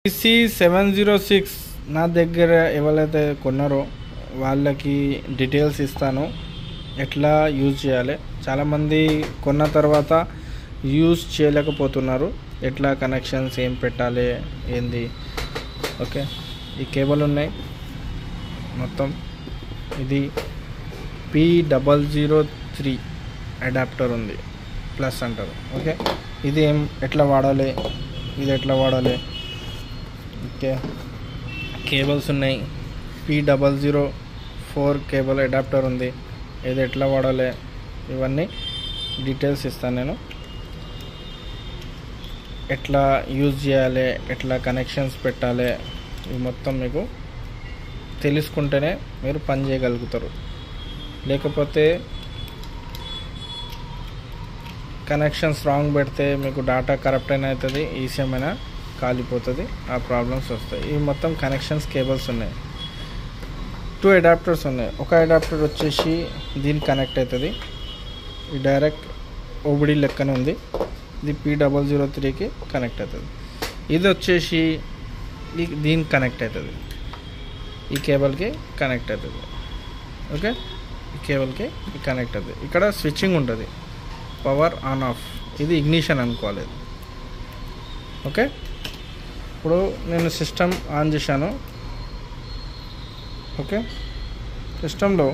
PC706 నా దగ్గర ఎవరైతే కొన్నారో వాళ్ళకి డీటెయిల్స్ ఇస్తాను, ఎట్లా యూజ్ చేయాలి. చాలామంది కొన్న తర్వాత యూజ్ చేయలేకపోతున్నారు, ఎట్లా కనెక్షన్స్ ఏం పెట్టాలి ఏంది. ఓకే, ఈ కేబుల్ ఉన్నాయి మొత్తం. ఇది P003 అడాప్టర్ ఉంది, ప్లస్ అంటారు. ఓకే, ఇది ఎట్లా వాడాలి, ఇది ఎట్లా వాడాలి. ఓకే, కేబుల్స్ ఉన్నాయి. P004 కేబుల్ అడాప్టర్ ఉంది, ఇది ఎట్లా వాడాలి ఇవన్నీ డీటెయిల్స్ ఇస్తాను నేను. ఎట్లా యూజ్ చేయాలి, ఎట్లా కనెక్షన్స్ పెట్టాలి, ఇవి మొత్తం మీకు తెలుసుకుంటేనే మీరు పని చేయగలుగుతారు. లేకపోతే కనెక్షన్స్ రాంగ్ పెడితే మీకు డేటా కరప్ట్ అయినా అవుతుంది, ఈసీఎం అయినా కాలిపోతుంది, ఆ ప్రాబ్లమ్స్ వస్తాయి. ఇవి మొత్తం కనెక్షన్స్ కేబుల్స్ ఉన్నాయి. 2 అడాప్టర్స్ ఉన్నాయి. ఒక అడాప్టర్ వచ్చేసి దీనికి కనెక్ట్ అవుతుంది, ఇది డైరెక్ట్ ఓబిడి లెక్కనే ఉంది. ఇది P003కి కనెక్ట్ అవుతుంది. ఇది వచ్చేసి దీనికి కనెక్ట్ అవుతుంది, ఈ కేబుల్కి కనెక్ట్ అవుతుంది. ఓకే, ఈ కేబుల్కి కనెక్ట్ అవుతుంది. ఇక్కడ స్విచ్చింగ్ ఉంటుంది, పవర్ ఆన్ ఆఫ్, ఇది ఇగ్నిషన్ అనుకోవాలి. ఓకే, ఇప్పుడు నేను సిస్టమ్ ఆన్ చేశాను. ఓకే, సిస్టంలో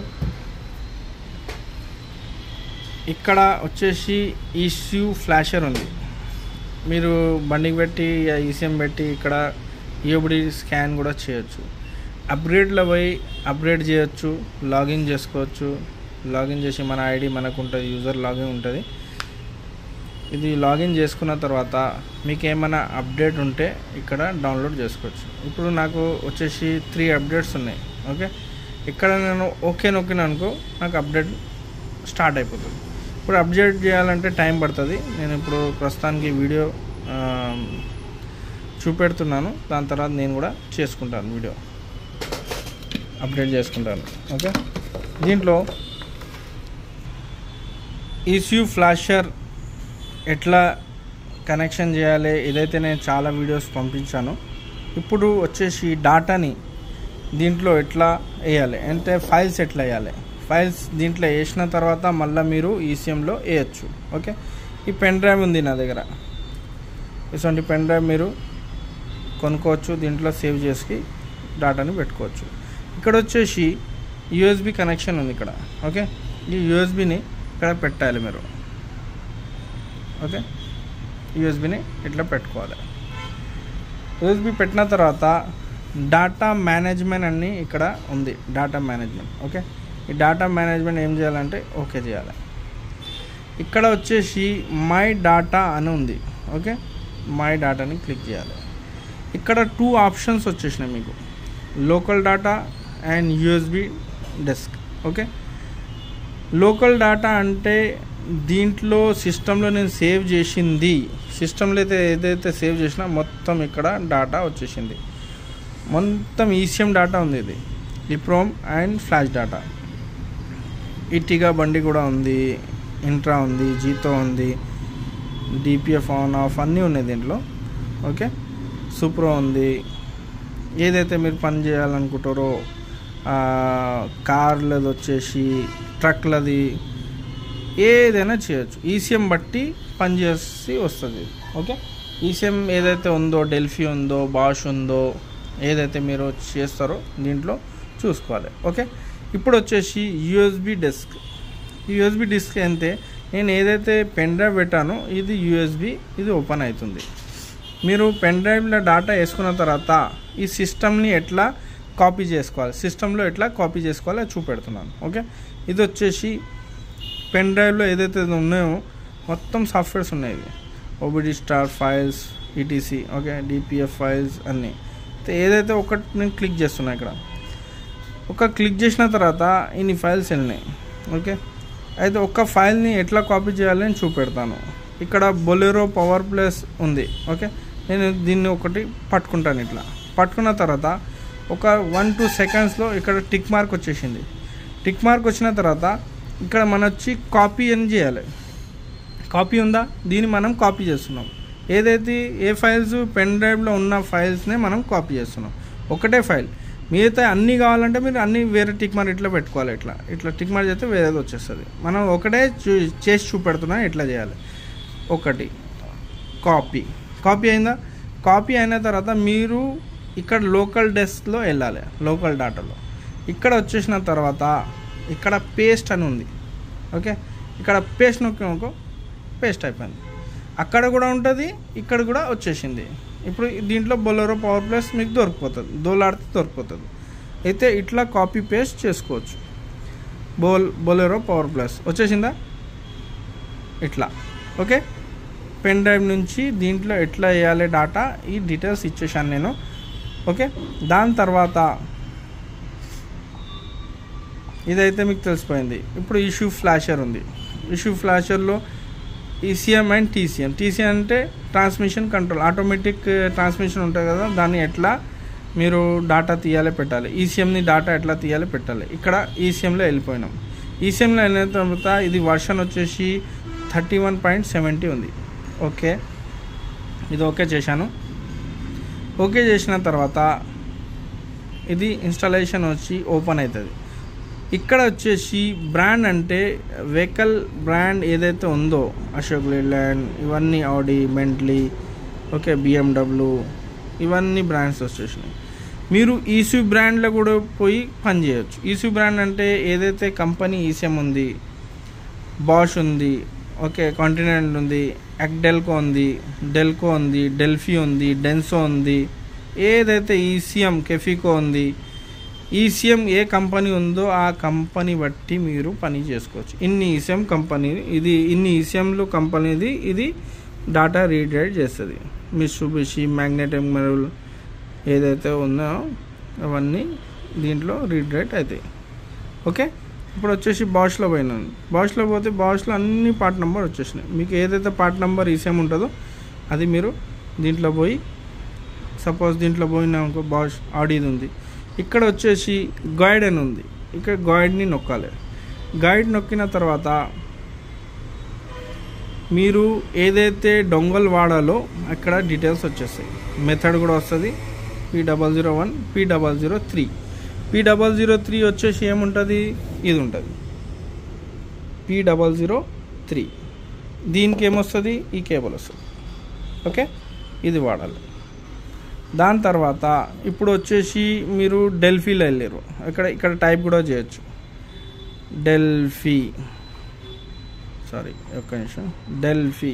ఇక్కడ వచ్చేసి ఈసీయూ ఫ్లాషర్ ఉంది. మీరు బండికి పెట్టి ఈసీఎం పెట్టి ఇక్కడ ఈఓబిడి స్కాన్ కూడా చేయొచ్చు. అప్గ్రేడ్లో పోయి అప్గ్రేడ్ చేయొచ్చు, లాగిన్ చేసుకోవచ్చు. లాగిన్ చేసి మన ఐడి మనకు ఉంటుంది, యూజర్ లాగిన్ ఉంటుంది. ఇది లాగిన్ చేసుకున్న తర్వాత మీకు ఏమైనా అప్డేట్ ఉంటే ఇక్కడ డౌన్లోడ్ చేసుకోవచ్చు. ఇప్పుడు నాకు వచ్చేసి 3 అప్డేట్స్ ఉన్నాయి. ఓకే, ఇక్కడ నేను ఓకే నొక్కిన అనుకో, నాకు అప్డేట్ స్టార్ట్ అయిపోతుంది. ఇప్పుడు అప్డేట్ చేయాలంటే టైం పడుతుంది. నేను ఇప్పుడు ప్రస్తుతానికి వీడియో చూపెడుతున్నాను, దాని తర్వాత నేను కూడా చేసుకుంటాను, వీడియో అప్డేట్ చేసుకుంటాను. ఓకే, దీంట్లో ఈసీయూ ఫ్లాషర్ ఎట్లా కనెక్షన్ చేయాలి, ఇదైతే నేను చాలా వీడియోస్ పంపించాను. ఇప్పుడు వచ్చేసి డాటాని దీంట్లో ఎట్లా వేయాలి అంటే ఫైల్స్ ఎట్లా వేయాలి. ఫైల్స్ దీంట్లో వేసిన తర్వాత మళ్ళీ మీరు ఈసీఎంలో వేయచ్చు. ఓకే, ఈ పెన్ డ్రైవ్ ఉంది నా దగ్గర, ఇటువంటి పెన్ డ్రైవ్ మీరు కొనుక్కోవచ్చు, దీంట్లో సేవ్ చేసి డాటాని పెట్టుకోవచ్చు. ఇక్కడ వచ్చేసి యూఎస్బి కనెక్షన్ ఉంది ఇక్కడ. ఓకే, ఈ యూఎస్బిని ఇక్కడ పెట్టాలి మీరు. ఓకే, యూఎస్బిని ఇట్లా పెట్టుకోవాలి. యూఎస్బి పెట్టిన తర్వాత డాటా మేనేజ్మెంట్ అన్నీ ఇక్కడ ఉంది, డాటా మేనేజ్మెంట్. ఓకే, ఈ డాటా మేనేజ్మెంట్ ఏం చేయాలంటే ఓకే చేయాలి. ఇక్కడ వచ్చేసి మై డాటా అని ఉంది. ఓకే, మై డాటాని క్లిక్ చేయాలి. ఇక్కడ 2 ఆప్షన్స్ వచ్చేసినాయి మీకు, local data and USB desk. Okay, local data అంటే దీంట్లో సిస్టంలో నేను సేవ్ చేసింది, సిస్టంలో అయితే ఏదైతే సేవ్ చేసినా మొత్తం ఇక్కడ డాటా వచ్చేసింది. మొత్తం ఈసీఎం డాటా ఉంది. ఇది ఈప్రోమ్ అండ్ ఫ్లాష్ డాటా. ఇటిగా బండి కూడా ఉంది, ఇంట్రా ఉంది, జీతో ఉంది, డిపిఎఫ్ ఆన్ ఆఫ్ అన్నీ ఉన్నాయి దీంట్లో. ఓకే, సూప్రో ఉంది. ఏదైతే మీరు పని చేయాలనుకుంటారో కార్లది వచ్చేసి ట్రక్లది ఏదైనా చేయొచ్చు, ఈసీఎం బట్టి పనిచేసి వస్తుంది. ఓకే, ఈసీఎం ఏదైతే ఉందో, డెల్ఫీ ఉందో, బాష్ ఉందో, ఏదైతే మీరు చేస్తారో దీంట్లో చూసుకోవాలి. ఓకే, ఇప్పుడు వచ్చేసి యూఎస్బి డెస్క్. యూఎస్బి డిస్క్ అంటే నేను ఏదైతే పెన్ డ్రైవ్ పెట్టానో ఇది యూఎస్బి, ఇది ఓపెన్ అవుతుంది. మీరు పెన్ డ్రైవ్లో డాటా వేసుకున్న తర్వాత ఈ సిస్టమ్ని ఎట్లా కాపీ చేసుకోవాలి, సిస్టంలో ఎట్లా కాపీ చేసుకోవాలో చూపెడుతున్నాను. ఓకే, ఇది వచ్చేసి పెన్ డ్రైవ్లో ఏదైతే ఉన్నాయో మొత్తం సాఫ్ట్వేర్స్ ఉన్నాయి. ఇది OBD star files, ETC. Okay, DPF files అన్నీ. ఏదైతే ఒకటి నేను క్లిక్ చేస్తున్నా, ఇక్కడ ఒక క్లిక్ చేసిన తర్వాత ఇన్ని ఫైల్స్ వెళ్ళినాయి. ఓకే, అయితే ఒక్క ఫైల్ని ఎట్లా కాపీ చేయాలని చూపెడతాను. ఇక్కడ బొలెరో పవర్ ప్లస్ ఉంది. ఓకే, నేను దీన్ని ఒకటి పట్టుకుంటాను. ఇట్లా పట్టుకున్న తర్వాత ఒక 1-2 సెకండ్స్లో ఇక్కడ టిక్ మార్క్ వచ్చేసింది. టిక్ మార్క్ వచ్చిన తర్వాత ఇక్కడ మనం వచ్చి కాపీ అని చేయాలి. కాపీ ఉందా, దీన్ని మనం కాపీ చేస్తున్నాం. ఏదైతే ఏ ఫైల్స్ పెన్ డ్రైవ్లో ఉన్న ఫైల్స్నే మనం కాపీ చేస్తున్నాం. ఒకటే ఫైల్, మిగతా అన్నీ కావాలంటే మీరు అన్నీ వేరే టిక్ మార్క్ ఇట్లా పెట్టుకోవాలి. ఇట్లా టిక్ మార్క్ చేస్తే వేరేది వచ్చేస్తుంది. మనం ఒకటే చేసి చూపెడుతున్నా ఎట్లా చేయాలి. ఒకటి కాపీ అయిందా? కాపీ అయిన తర్వాత మీరు ఇక్కడ లోకల్ డెస్క్లో వెళ్ళాలి, లోకల్ డాటాలో. ఇక్కడ వచ్చేసిన తర్వాత ఇక్కడ పేస్ట్ అని ఉంది. ఓకే, ఇక్కడ పేస్ట్ నొక్కి పేస్ట్ అయిపోయింది. అక్కడ కూడా ఉంటుంది, ఇక్కడ కూడా వచ్చేసింది. ఇప్పుడు దీంట్లో బొలెరో పవర్ ప్లస్ మీకు దొరికిపోతుంది, దోలాడితే దొరికిపోతుంది. అయితే ఇట్లా కాపీ పేస్ట్ చేసుకోవచ్చు. బొలెరో పవర్ ప్లస్ వచ్చేసిందా ఇట్లా. ఓకే, పెన్ డ్రైవ్ నుంచి దీంట్లో ఎట్లా వేయాలి డాటా, ఈ డీటెయిల్స్ ఇచ్చేసాను నేను. ఓకే, దాని తర్వాత ఇదైతే మీకు తెలిసిపోయింది. ఇప్పుడు ఇష్యూ ఫ్లాషర్ ఉంది. ఇష్యూ ఫ్లాషర్లో ఈసీఎం అండ్ టీసీఎం. టీసీఎం అంటే ట్రాన్స్మిషన్ కంట్రోల్, ఆటోమేటిక్ ట్రాన్స్మిషన్ ఉంటుంది కదా, దాన్ని ఎట్లా మీరు డాటా తీయాలి పెట్టాలి. ఈసీఎంని డాటా ఎట్లా తీయాలి పెట్టాలి. ఇక్కడ ఈసీఎంలో వెళ్ళిపోయినాం. ఈసీఎంలో వెళ్ళిన తర్వాత ఇది వర్షన్ వచ్చేసి 31.70 ఉంది. ఓకే, ఇది ఓకే చేశాను. ఓకే చేసిన తర్వాత ఇది ఇన్స్టాలేషన్ వచ్చి ఓపెన్ అవుతుంది. ఇక్కడ వచ్చేసి బ్రాండ్ అంటే వెహికల్ బ్రాండ్ ఏదైతే ఉందో, అశోక్ లేలాండ్, ఇవన్నీ ఆడి, బెంట్లీ, ఓకే, బిఎండబ్ల్యూ, ఇవన్నీ బ్రాండ్స్ వచ్చేసినాయి. మీరు ఈసీ బ్రాండ్లో కూడా పోయి పని చేయొచ్చు. ఈసీ బ్రాండ్ అంటే ఏదైతే కంపెనీ ఈసీఎం ఉంది, బాష్ ఉంది, ఓకే, కాంటినెంట్ ఉంది, ఎక్డెల్కో ఉంది, డెల్కో ఉంది, డెల్ఫీ ఉంది, డెన్సో ఉంది, ఏదైతే ఈసీఎం కెఫికో ఉంది, ఈసీఎం ఏ కంపెనీ ఉందో ఆ కంపెనీ బట్టి మీరు పని చేసుకోవచ్చు. ఇన్ని ఈసీఎం కంపెనీ, ఇది ఇన్ని ఈసీఎంలు కంపెనీది, ఇది డాటా రీడ్ రైట్ చేస్తుంది. మిట్సుబిషి, మ్యాగ్నెటిక్ మెరూల్ ఏదైతే ఉందో అవన్నీ దీంట్లో రీడ్ రైట్ అవుతాయి. ఓకే, ఇప్పుడు వచ్చేసి బాష్లో పోయినాను. బాష్లో పోతే బాష్లో అన్ని పార్ట్ నెంబర్ వచ్చేసినాయి. మీకు ఏదైతే పార్ట్ నెంబర్ ఈసీఎం ఉంటుందో అది మీరు దీంట్లో పోయి, సపోజ్ దీంట్లో పోయినా ఇంకో బాష్ ఆడీది ఉంది. ఇక్కడ వచ్చేసి గైడ్ అని ఉంది. ఇక్కడ గైడ్ని నొక్కాలి. గైడ్ నొక్కిన తర్వాత మీరు ఏదైతే డొంగల్ వాడాలో అక్కడ డీటెయిల్స్ వచ్చేస్తాయి. మెథడ్ కూడా వస్తుంది. P001, P003. P003 వచ్చేసి ఏముంటుంది, ఇది ఉంటుంది P003. దీనికి ఏమొస్తుంది, ఈ కేబుల్ వస్తుంది. ఓకే, ఇది వాడాలి. దాని తర్వాత ఇప్పుడు వచ్చేసి మీరు డెల్ఫీలో వెళ్ళారు. ఇక్కడ టైప్ కూడా చేయొచ్చు. డెల్ఫీ, సారీ ఒక్క నిమిషం, డెల్ఫీ.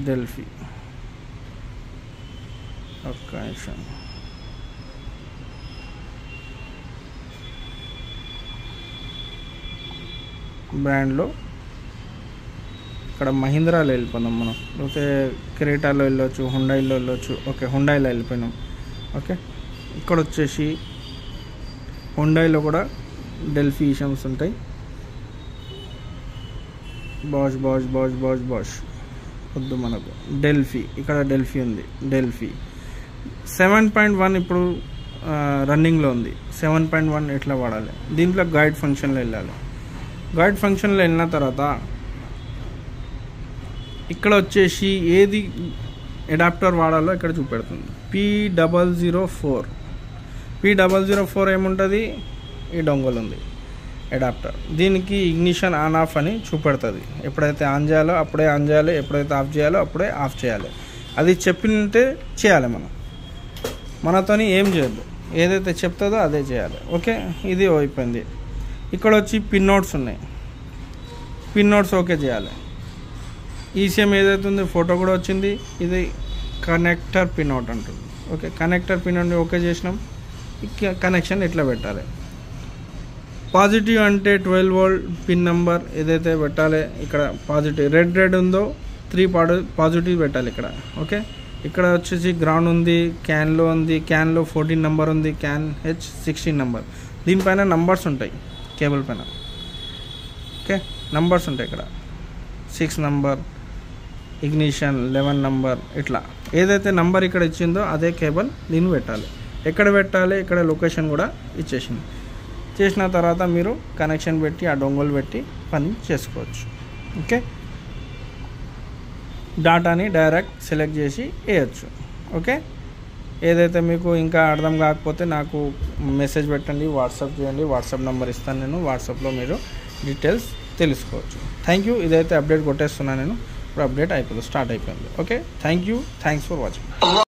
డెల్ఫీ ఒక్క నిమిషం. బ్రాండ్లో ఇక్కడ మహీంద్రాలో వెళ్ళిపోయినాం మనం, లేకపోతే క్రెటాలో వెళ్ళొచ్చు, హుండాయిలో వెళ్ళొచ్చు. ఓకే, హుండాయిలో వెళ్ళిపోయినాం. ఓకే, ఇక్కడ వచ్చేసి హుండాయిలో కూడా డెల్ఫీ ఈషమ్స్ ఉంటాయి. బాష్ బాష్ బాష్ బాష్ బాష్ వద్దు మనకు. డెల్ఫీ, ఇక్కడ డెల్ఫీ ఉంది. డెల్ఫీ 7.1 ఇప్పుడు రన్నింగ్లో ఉంది. 7.1 ఎట్లా వాడాలి, దీంట్లో గైడ్ ఫంక్షన్లో వెళ్ళాలి. గైడ్ ఫంక్షన్లో వెళ్ళిన తర్వాత ఇక్కడ వచ్చేసి ఏది అడాప్టర్ వాడాలో ఇక్కడ చూపెడుతుంది. P004. P004 ఏముంటుంది, ఈ డొంగల్ ఉంది అడాప్టర్. దీనికి ఇగ్నిషన్ ఆన్ ఆఫ్ అని చూపెడుతుంది. ఎప్పుడైతే ఆన్ చేయాలో అప్పుడే ఆన్ చేయాలి, ఎప్పుడైతే ఆఫ్ చేయాలో అప్పుడే ఆఫ్ చేయాలి. అది చెప్పినట్టే చేయాలి. మనతోని ఏం చేయొద్దు, ఏదైతే చెప్తుందో అదే చేయాలి. ఓకే, ఇది అయిపోయింది. ఇక్కడ వచ్చి పిన్ నోట్స్ ఉన్నాయి. పిన్ నోట్స్ ఓకే చేయాలి. ఈసీఎం ఏదైతే ఉందో ఫోటో కూడా వచ్చింది. ఇది కనెక్టర్ పిన్ అవుట్ అంటుంది. Okay, connector pin out okay చేసినాం. కనెక్షన్ ఎట్లా పెట్టాలి. పాజిటివ్ అంటే 12 వోల్ట్ పిన్ నెంబర్ ఏదైతే పెట్టాలి. ఇక్కడ పాజిటివ్ రెడ్ ఉందో 3 పాజిటివ్ పెట్టాలి ఇక్కడ. ఓకే, ఇక్కడ వచ్చేసి గ్రౌండ్ ఉంది, క్యాన్లో ఉంది, క్యాన్లో 14 నెంబర్ ఉంది, క్యాన్ H16 నెంబర్. దీనిపైన నంబర్స్ ఉంటాయి కేబుల్ పైన. ఓకే, నంబర్స్ ఉంటాయి ఇక్కడ 6 నెంబర్, ఇగ్నిషన్ 11 నెంబర్. ఇట్లా ఏదైతే నంబర్ ఇక్కడ ఇచ్చిందో అదే కేబుల్ దీన్ని పెట్టాలి. ఎక్కడ పెట్టాలి, ఇక్కడ లొకేషన్ కూడా ఇచ్చేసింది. చేసిన తర్వాత మీరు కనెక్షన్ పెట్టి ఆ డొంగలు పెట్టి పని చేసుకోవచ్చు. ఓకే, డాటాని డైరెక్ట్ సెలెక్ట్ చేసి వేయచ్చు. ఓకే, ఏదైతే మీకు ఇంకా అర్థం కాకపోతే నాకు మెసేజ్ పెట్టండి, వాట్సాప్ చేయండి. వాట్సాప్ నెంబర్ ఇస్తాను నేను, వాట్సాప్లో మీరు డీటెయిల్స్ తెలుసుకోవచ్చు. Thank you. ఇదైతే అప్డేట్ కొట్టేస్తున్నాను నేను, ఇప్పుడు అప్డేట్ అయిపోతుంది, స్టార్ట్ అయిపోయింది. Okay, thank you, thanks for watching.